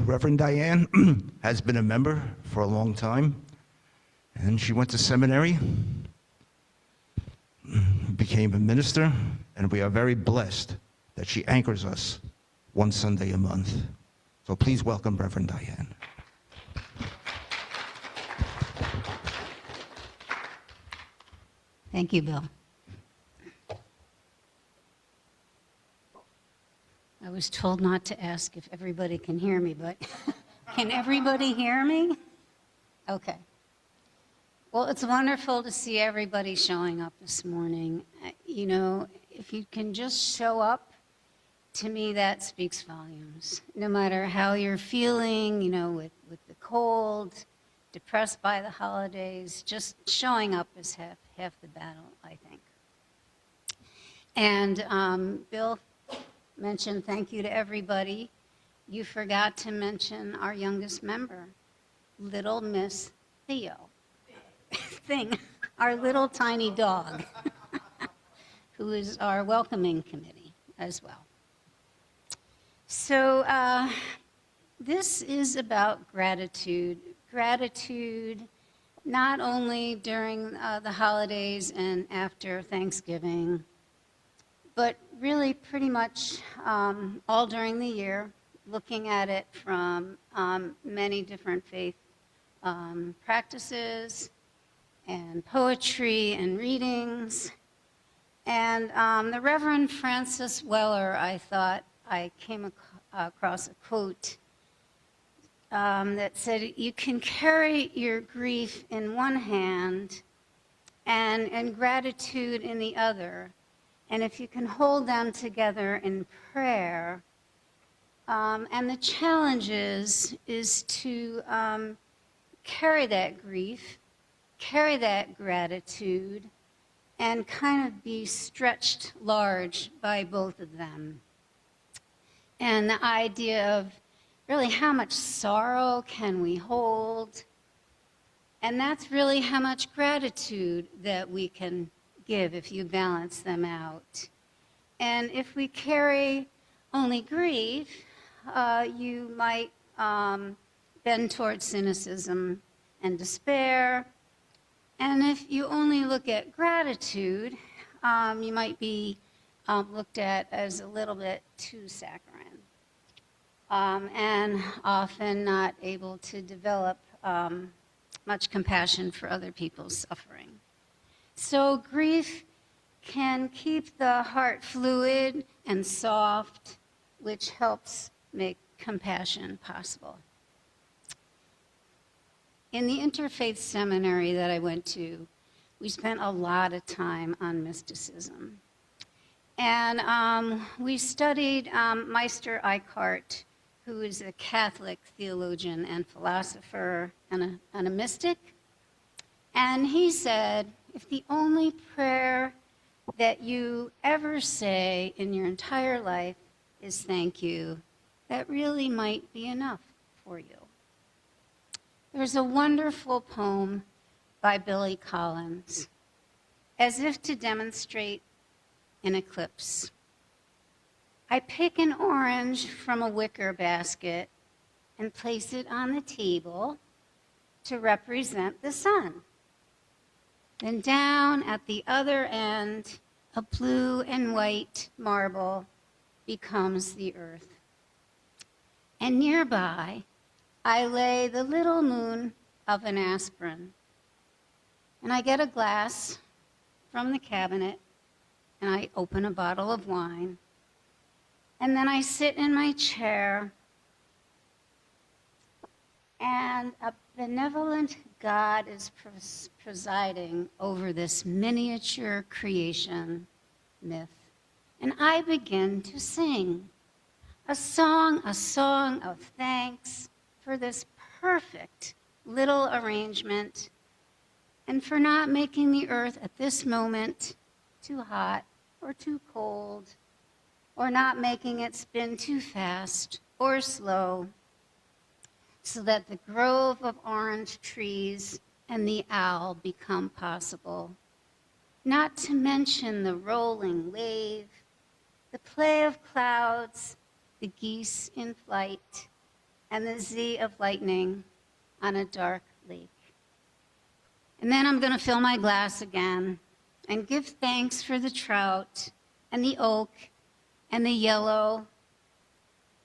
Reverend Diane has been a member for a long time, and she went to seminary, became a minister, and we are very blessed that she anchors us one Sunday a month. So please welcome Reverend Diane. Thank you, Bill. I was told not to ask if everybody can hear me, but can everybody hear me? Okay. Well, it's wonderful to see everybody showing up this morning. You know, if you can just show up, to me that speaks volumes. No matter how you're feeling, you know, with the cold, depressed by the holidays, just showing up is half the battle, I think. And Bill mentioned thank you to everybody. You forgot to mention our youngest member, little Miss Theo. Our little tiny dog, who is our welcoming committee as well. So this is about gratitude. Gratitude not only during the holidays and after Thanksgiving, but really pretty much all during the year, looking at it from many different faith practices and poetry and readings. And the Reverend Francis Weller, I thought I came across a quote that said, you can carry your grief in one hand and gratitude in the other. And if you can hold them together in prayer, and the challenge is to carry that grief, carry that gratitude, and kind of be stretched large by both of them. And the idea of really how much sorrow can we hold, and that's really how much gratitude that we can give if you balance them out. And if we carry only grief, you might bend towards cynicism and despair. And if you only look at gratitude, you might be looked at as a little bit too saccharine, and often not able to develop much compassion for other people's suffering. So grief can keep the heart fluid and soft, which helps make compassion possible. In the interfaith seminary that I went to, we spent a lot of time on mysticism. And we studied Meister Eckhart, who is a Catholic theologian and philosopher and a mystic. And he said, if the only prayer that you ever say in your entire life is thank you, that really might be enough for you. There's a wonderful poem by Billy Collins, as if to demonstrate an eclipse. I pick an orange from a wicker basket and place it on the table to represent the sun. Then down at the other end, a blue and white marble becomes the earth. And nearby, I lay the little moon of an aspirin. And I get a glass from the cabinet, and I open a bottle of wine. And then I sit in my chair, and a benevolent God is presiding over this miniature creation myth. And I begin to sing a song of thanks for this perfect little arrangement and for not making the earth at this moment too hot or too cold, or not making it spin too fast or slow, so that the grove of orange trees and the owl become possible. Not to mention the rolling wave, the play of clouds, the geese in flight, and the Z of lightning on a dark lake. And then I'm going to fill my glass again and give thanks for the trout and the oak and the yellow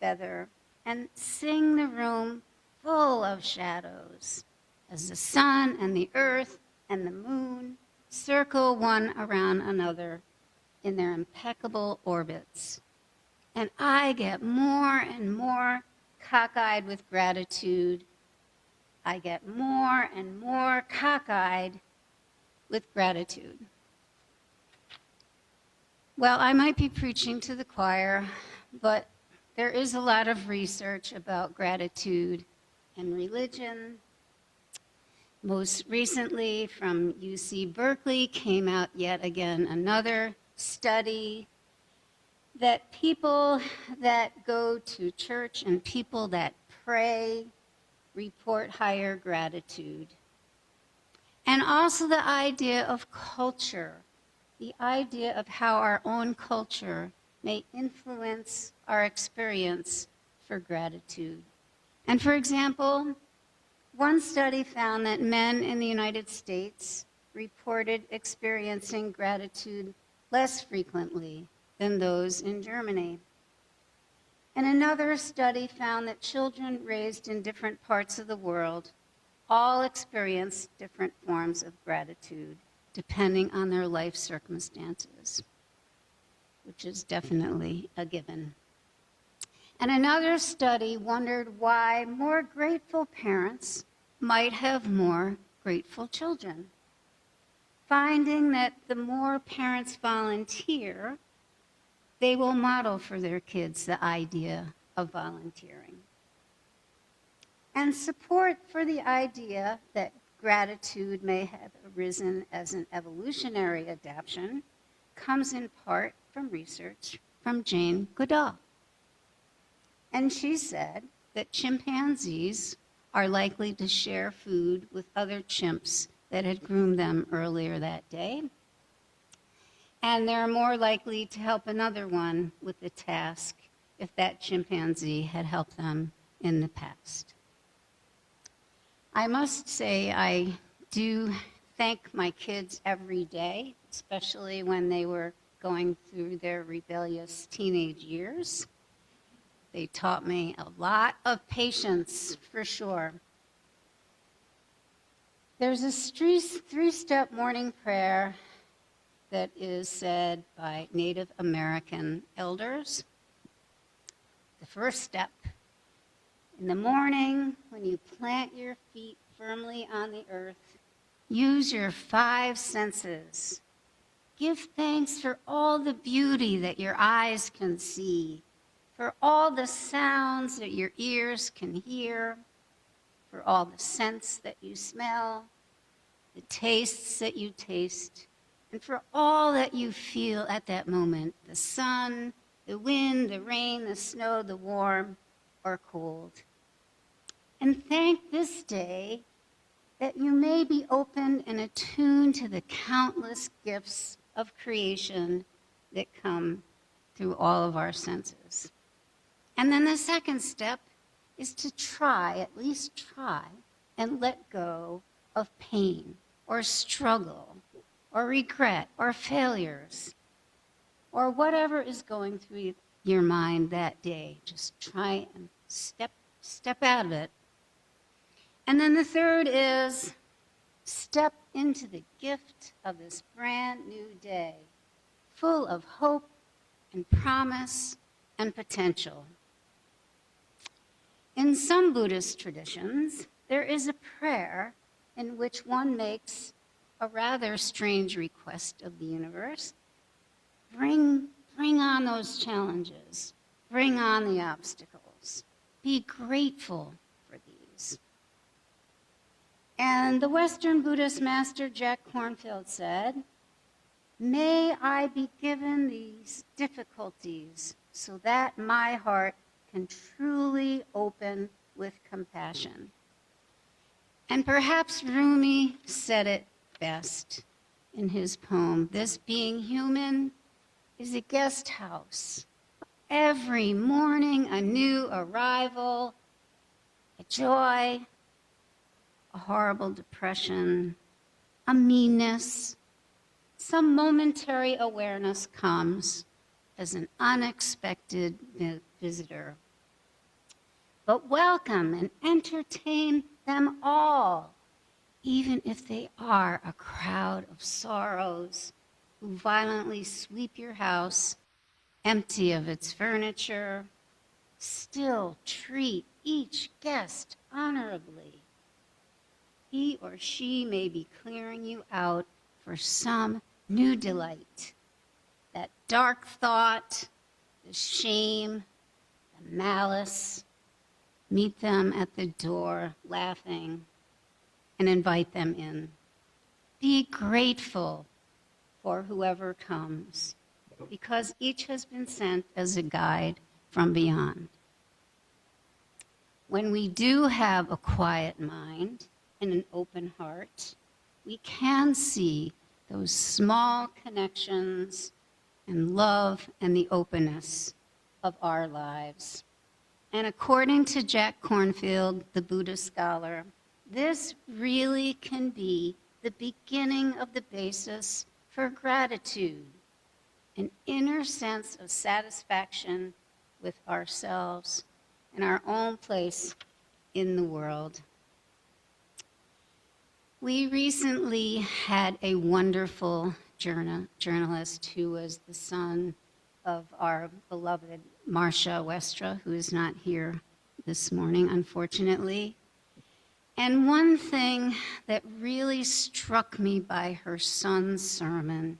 feather and sing the room full of shadows as the sun and the earth and the moon circle one around another in their impeccable orbits. And I get more and more cockeyed with gratitude. I get more and more cockeyed with gratitude. Well, I might be preaching to the choir, but there is a lot of research about gratitude and religion. Most recently, from UC Berkeley, came out yet again another study that people that go to church and people that pray report higher gratitude. And also the idea of culture, the idea of how our own culture may influence our experience for gratitude. And for example, one study found that men in the United States reported experiencing gratitude less frequently than those in Germany. And another study found that children raised in different parts of the world all experience different forms of gratitude depending on their life circumstances, which is definitely a given. And another study wondered why more grateful parents might have more grateful children, finding that the more parents volunteer, they will model for their kids the idea of volunteering. And support for the idea that gratitude may have arisen as an evolutionary adaptation comes in part from research from Jane Goodall. And she said that chimpanzees are likely to share food with other chimps that had groomed them earlier that day. And they're more likely to help another one with the task if that chimpanzee had helped them in the past. I must say I do thank my kids every day, especially when they were going through their rebellious teenage years. They taught me a lot of patience, for sure. There's a three-step morning prayer that is said by Native American elders. The first step, in the morning, when you plant your feet firmly on the earth, use your 5 senses. Give thanks for all the beauty that your eyes can see, for all the sounds that your ears can hear, for all the scents that you smell, the tastes that you taste, and for all that you feel at that moment, the sun, the wind, the rain, the snow, the warm or cold. And thank this day that you may be open and attuned to the countless gifts of creation that come through all of our senses. And then the second step is to try, at least try, and let go of pain or struggle or regret or failures or whatever is going through your mind that day. Just try and step out of it. And then the third is step into the gift of this brand new day, full of hope and promise and potential. In some Buddhist traditions, there is a prayer in which one makes a rather strange request of the universe. Bring on those challenges. Bring on the obstacles. Be grateful for these. And the Western Buddhist master Jack Kornfield said, "May I be given these difficulties so that my heart can truly open with compassion." And perhaps Rumi said it best in his poem, "This being human is a guest house. Every morning a new arrival, a joy, a horrible depression, a meanness. Some momentary awareness comes as an unexpected visitor. But welcome and entertain them all, even if they are a crowd of sorrows who violently sweep your house empty of its furniture. Still treat each guest honorably. He or she may be clearing you out for some new delight. That dark thought, the shame, the malice, meet them at the door laughing and invite them in. Be grateful for whoever comes, because each has been sent as a guide from beyond. When we do have a quiet mind and an open heart, we can see those small connections and love and the openness of our lives. And according to Jack Kornfield, the Buddhist scholar, this really can be the beginning of the basis for gratitude, an inner sense of satisfaction with ourselves and our own place in the world. We recently had a wonderful journalist who was the son of our beloved Marcia Westra, who is not here this morning, unfortunately. And one thing that really struck me by her son's sermon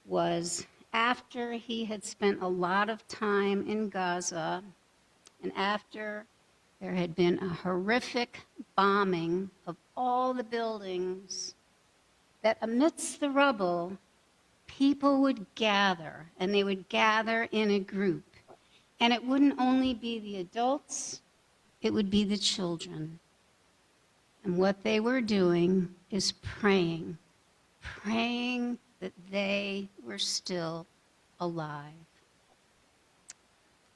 was after he had spent a lot of time in Gaza, and after there had been a horrific bombing of all the buildings, that amidst the rubble, people would gather, and they would gather in a group. And it wouldn't only be the adults, it would be the children. And what they were doing is praying that they were still alive,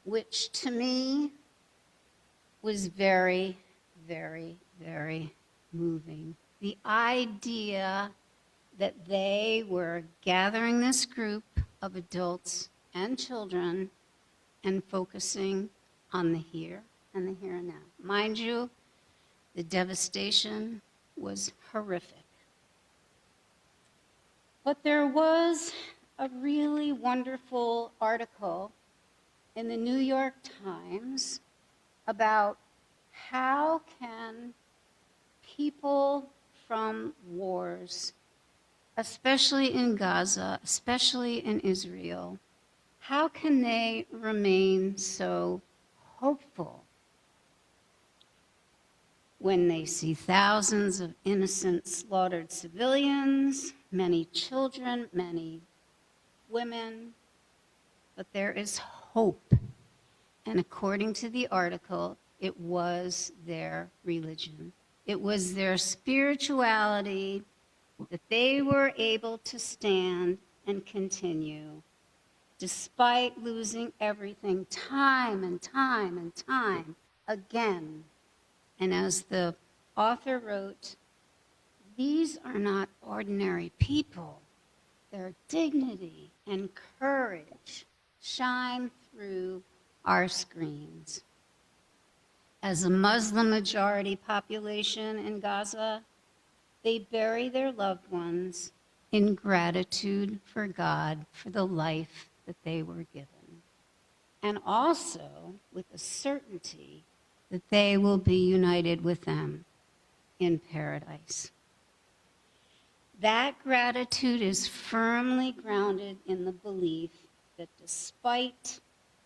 which to me was very, very, very moving. The idea that they were gathering this group of adults and children and focusing on the here and the here and now. Mind you, the devastation was horrific. But there was a really wonderful article in the New York Times about how can people from wars, especially in Gaza, especially in Israel, how can they remain so hopeful when they see thousands of innocent slaughtered civilians, many children, many women, but there is hope. And according to the article, it was their religion. It was their spirituality that they were able to stand and continue despite losing everything time and time and time again. And as the author wrote, these are not ordinary people. Their dignity and courage shine through our screens. As a Muslim majority population in Gaza, they bury their loved ones in gratitude for God for the life that they were given, and also with the certainty that they will be united with them in paradise. That gratitude is firmly grounded in the belief that despite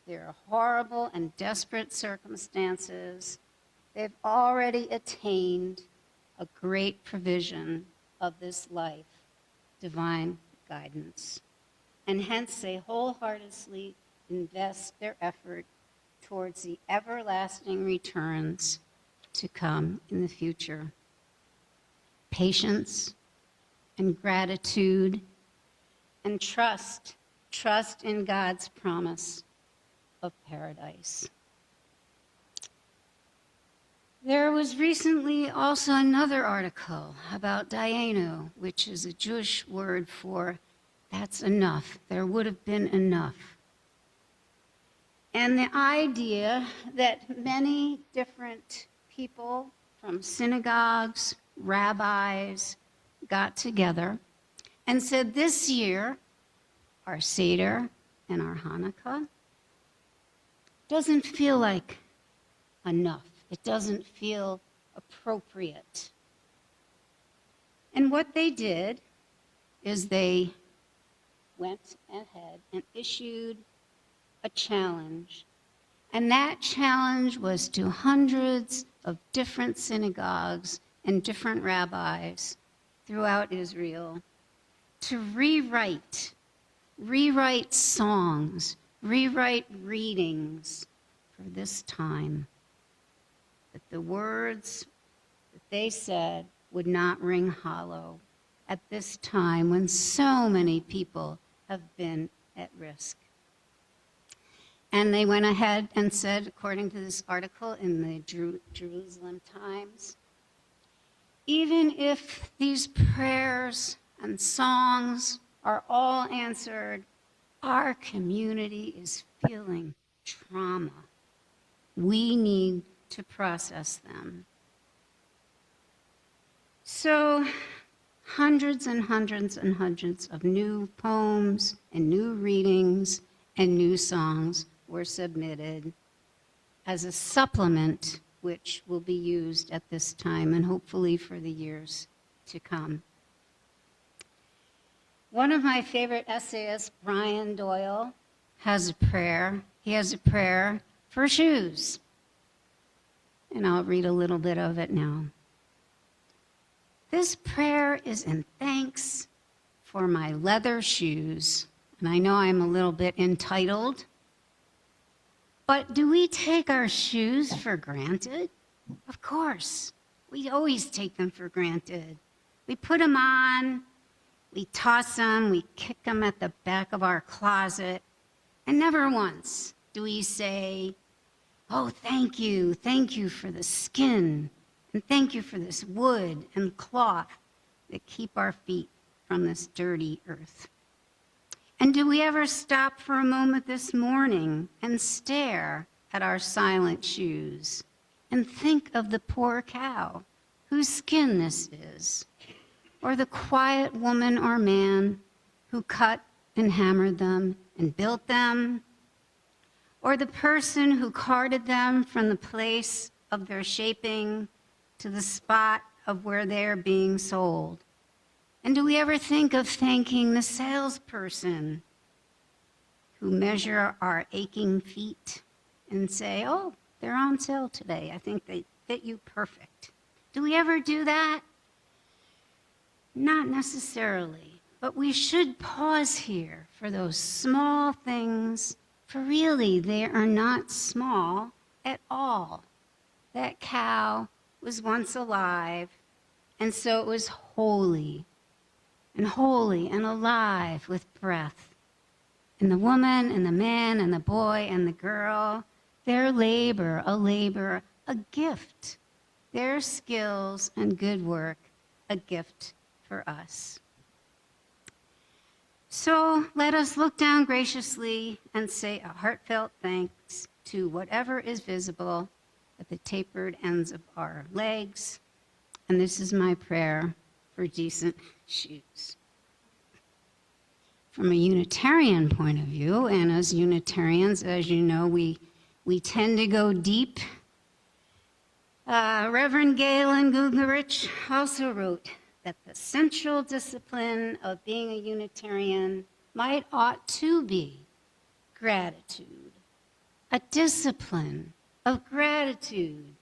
their horrible and desperate circumstances, they've already attained a great provision of this life, divine guidance. And hence they wholeheartedly invest their effort towards the everlasting returns to come in the future. Patience and gratitude and trust in God's promise of paradise. There was recently also another article about Diane, which is a Jewish word for that's enough. There would have been enough. And the idea that many different people from synagogues, rabbis, got together and said this year, our Seder and our Hanukkah doesn't feel like enough. It doesn't feel appropriate. And what they did is they went ahead and issued a challenge. And that challenge was to hundreds of different synagogues and different rabbis throughout Israel to rewrite songs, rewrite readings for this time, that the words that they said would not ring hollow at this time when so many people have been at risk. And they went ahead and said, according to this article in the Jerusalem Times, even if these prayers and songs are all answered, our community is feeling trauma. We need to process them. So hundreds and hundreds and hundreds of new poems and new readings and new songs were submitted as a supplement which will be used at this time and hopefully for the years to come. One of my favorite essayists, Brian Doyle, has a prayer. He has a prayer for shoes. And I'll read a little bit of it now. This prayer is in thanks for my leather shoes. And I know I'm a little bit entitled, but do we take our shoes for granted? Of course. We always take them for granted. We put them on, we toss them, we kick them at the back of our closet, and never once do we say, oh, thank you for the skin, and thank you for this wood and cloth that keep our feet from this dirty earth. And do we ever stop for a moment this morning and stare at our silent shoes and think of the poor cow whose skin this is, or the quiet woman or man who cut and hammered them and built them, or the person who carted them from the place of their shaping to the spot of where they're being sold? And do we ever think of thanking the salesperson who measure our aching feet and say, oh, they're on sale today. I think they fit you perfect. Do we ever do that? Not necessarily, but we should pause here for those small things, for really they are not small at all. That cow was once alive, and so it was holy and alive with breath. And the woman and the man and the boy and the girl, their labor, a gift. Their skills and good work, a gift for us. So let us look down graciously and say a heartfelt thanks to whatever is visible at the tapered ends of our legs. And this is my prayer for decent shoes. From a Unitarian point of view, and as Unitarians, as you know, we tend to go deep. Reverend Galen Gugarich also wrote that the central discipline of being a Unitarian ought to be gratitude, a discipline of gratitude,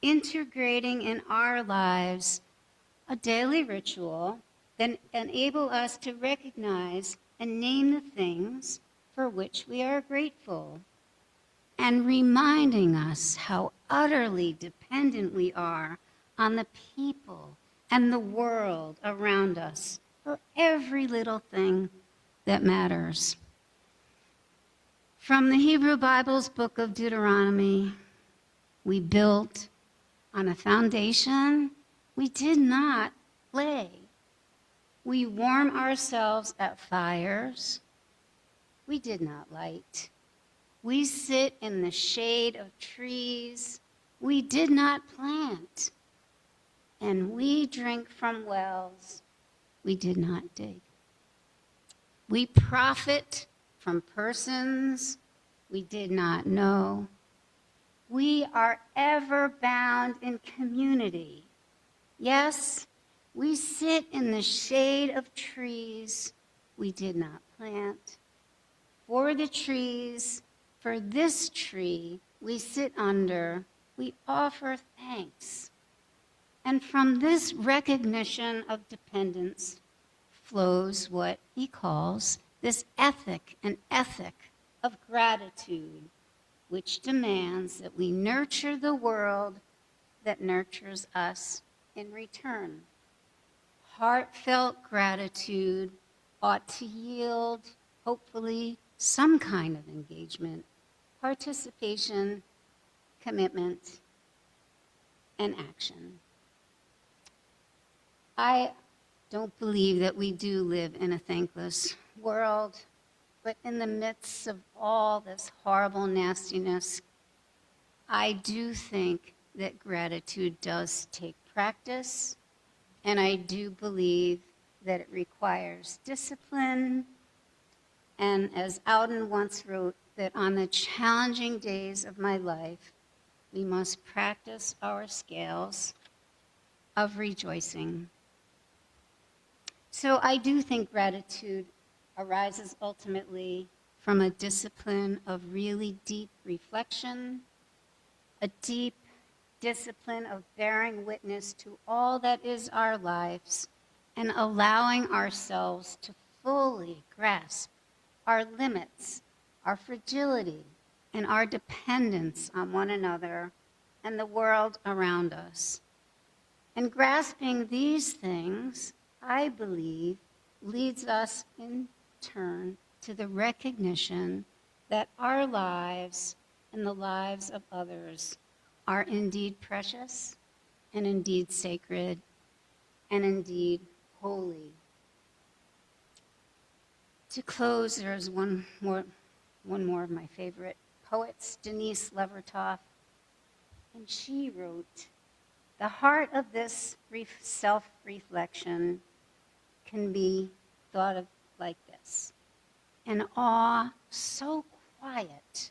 integrating in our lives a daily ritual that enable us to recognize and name the things for which we are grateful, and reminding us how utterly dependent we are on the people and the world around us for every little thing that matters. From the Hebrew Bible's book of Deuteronomy, we built on a foundation we did not lay. We warm ourselves at fires we did not light. We sit in the shade of trees we did not plant. And we drink from wells we did not dig. We profit from persons we did not know. We are ever bound in community. Yes, we sit in the shade of trees we did not plant. For the trees, for this tree we sit under, we offer thanks. And from this recognition of dependence flows what he calls this ethic, an ethic of gratitude, which demands that we nurture the world that nurtures us in return. Heartfelt gratitude ought to yield, hopefully, some kind of engagement, participation, commitment, and action. I don't believe that we do live in a thankless world, but in the midst of all this horrible nastiness, I do think that gratitude does take practice, and I do believe that it requires discipline. And as Auden once wrote, that on the challenging days of my life, we must practice our scales of rejoicing. So I do think gratitude arises ultimately from a discipline of really deep reflection, a deep discipline of bearing witness to all that is our lives and allowing ourselves to fully grasp our limits, our fragility, and our dependence on one another and the world around us. And grasping these things, I believe, leads us in turn to the recognition that our lives and the lives of others are indeed precious and indeed sacred and indeed holy. To close, there's one more of my favorite poets, Denise Levertov, and she wrote, "The heart of this self-reflection can be thought of like this: an awe so quiet,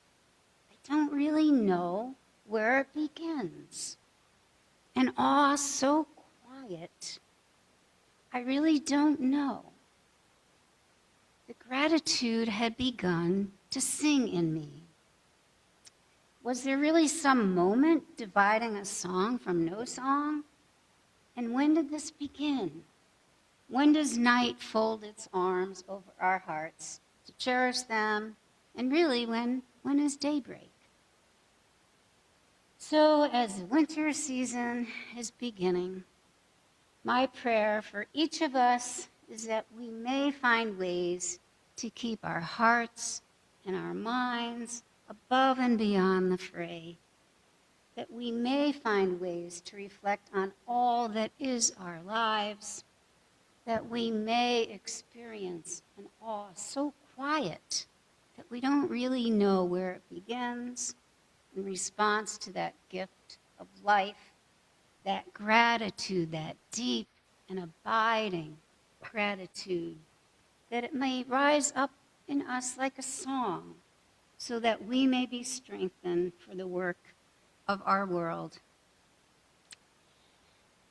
I don't really know where it begins. An awe so quiet, I really don't know. The gratitude had begun to sing in me. Was there really some moment dividing a song from no song? And when did this begin? When does night fold its arms over our hearts to cherish them? And really, when is daybreak? So as the winter season is beginning, my prayer for each of us is that we may find ways to keep our hearts and our minds above and beyond the fray, that we may find ways to reflect on all that is our lives, that we may experience an awe so quiet that we don't really know where it begins, in response to that gift of life, that gratitude, that deep and abiding gratitude, that it may rise up in us like a song, so that we may be strengthened for the work of our world.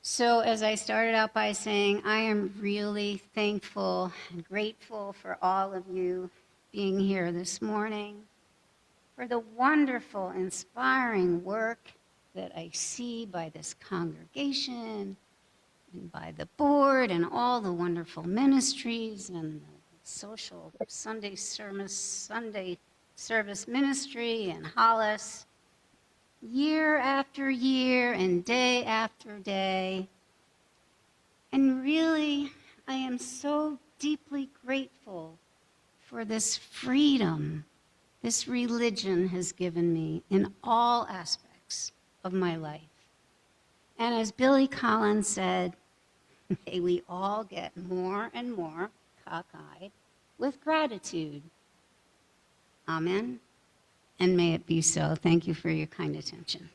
So as I started out by saying, I am really thankful and grateful for all of you being here this morning, for the wonderful, inspiring work that I see by this congregation and by the board and all the wonderful ministries and the social Sunday service ministry and Hollis, year after year and day after day. And really, I am so deeply grateful for this freedom this religion has given me in all aspects of my life. And as Billy Collins said, may we all get more and more cockeyed with gratitude. Amen. And may it be so. Thank you for your kind attention.